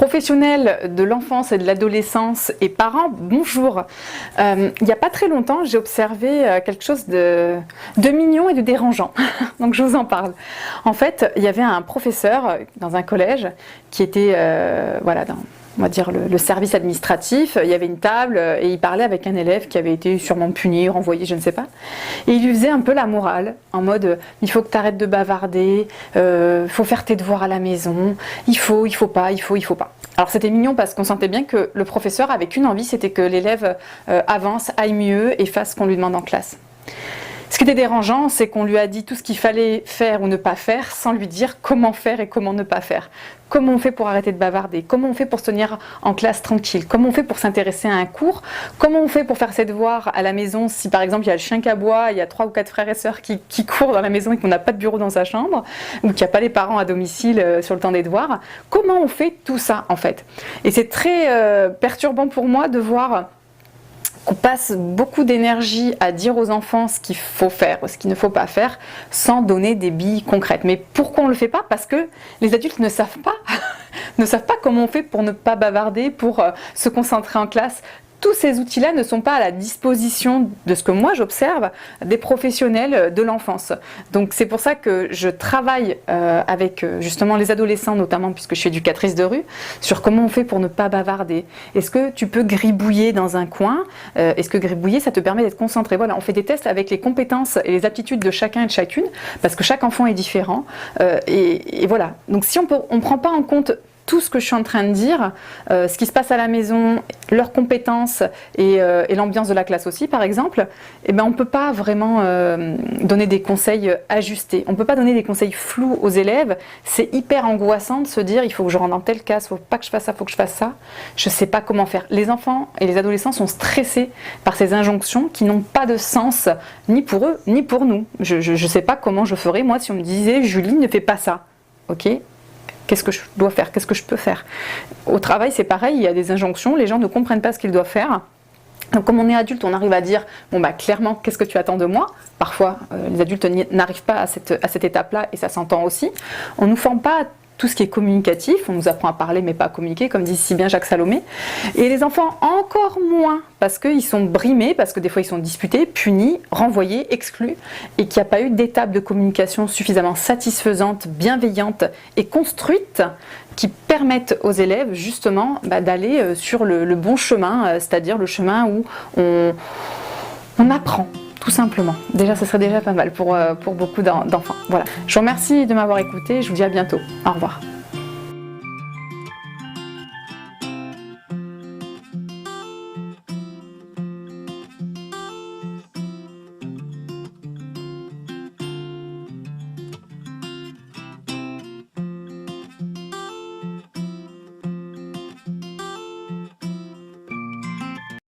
Professionnels de l'enfance et de l'adolescence et parents, bonjour. Il n'y a pas très longtemps, j'ai observé quelque chose de mignon et de dérangeant, donc je vous en parle. En fait, il y avait un professeur dans un collège qui était voilà, dans, on va dire, le service administratif. Il y avait une table et il parlait avec un élève qui avait été sûrement puni, renvoyé, je ne sais pas. Et il lui faisait un peu la morale, en mode « il faut que tu arrêtes de bavarder, faut faire tes devoirs à la maison, il faut pas. » Alors c'était mignon parce qu'on sentait bien que le professeur avait qu'une envie, c'était que l'élève avance, aille mieux et fasse ce qu'on lui demande en classe. Ce qui était dérangeant, c'est qu'on lui a dit tout ce qu'il fallait faire ou ne pas faire sans lui dire comment faire et comment ne pas faire. Comment on fait pour arrêter de bavarder? Comment on fait pour se tenir en classe tranquille? Comment on fait pour s'intéresser à un cours? Comment on fait pour faire ses devoirs à la maison si par exemple il y a le chien qui aboie, il y a 3 ou 4 frères et sœurs qui courent dans la maison et qu'on n'a pas de bureau dans sa chambre ou qu'il n'y a pas les parents à domicile sur le temps des devoirs? Comment on fait tout ça en fait? Et c'est très perturbant pour moi de voir qu'on passe beaucoup d'énergie à dire aux enfants ce qu'il faut faire ou ce qu'il ne faut pas faire sans donner des billes concrètes. Mais pourquoi on ne le fait pas? Parce que les adultes ne savent pas, ne savent pas comment on fait pour ne pas bavarder, pour se concentrer en classe. Tous ces outils-là ne sont pas à la disposition de ce que moi j'observe des professionnels de l'enfance. Donc c'est pour ça que je travaille avec justement les adolescents notamment, puisque je suis éducatrice de rue, sur comment on fait pour ne pas bavarder. Est-ce que tu peux gribouiller dans un coin? Est-ce que gribouiller ça te permet d'être concentré? Voilà, on fait des tests avec les compétences et les aptitudes de chacun et de chacune, parce que chaque enfant est différent. Et voilà, donc si on ne prend pas en compte tout ce que je suis en train de dire, ce qui se passe à la maison, leurs compétences et l'ambiance de la classe aussi par exemple, eh ben, on ne peut pas vraiment donner des conseils ajustés. On ne peut pas donner des conseils flous aux élèves. C'est hyper angoissant de se dire il faut que je rentre dans telle case, il ne faut pas que je fasse ça, il faut que je fasse ça. Je ne sais pas comment faire. Les enfants et les adolescents sont stressés par ces injonctions qui n'ont pas de sens ni pour eux ni pour nous. Je ne sais pas comment je ferais moi si on me disait Julie ne fais pas ça. Ok ? Qu'est-ce que je dois faire? Qu'est-ce que je peux faire? Au travail, c'est pareil, il y a des injonctions, les gens ne comprennent pas ce qu'ils doivent faire. Donc comme on est adulte, on arrive à dire, bon bah clairement, qu'est-ce que tu attends de moi? Parfois, les adultes n'arrivent pas à cette étape-là, et ça s'entend aussi. On ne nous forme pas à tout ce qui est communicatif, on nous apprend à parler mais pas à communiquer, comme dit si bien Jacques Salomé. Et les enfants encore moins, parce qu'ils sont brimés, parce que des fois ils sont disputés, punis, renvoyés, exclus, et qu'il n'y a pas eu d'étape de communication suffisamment satisfaisante, bienveillante et construite qui permettent aux élèves justement d'aller sur le bon chemin, c'est-à-dire le chemin où on apprend. Tout simplement. Déjà, ce serait déjà pas mal pour beaucoup d'enfants. Voilà. Je vous remercie de m'avoir écouté. Je vous dis à bientôt. Au revoir.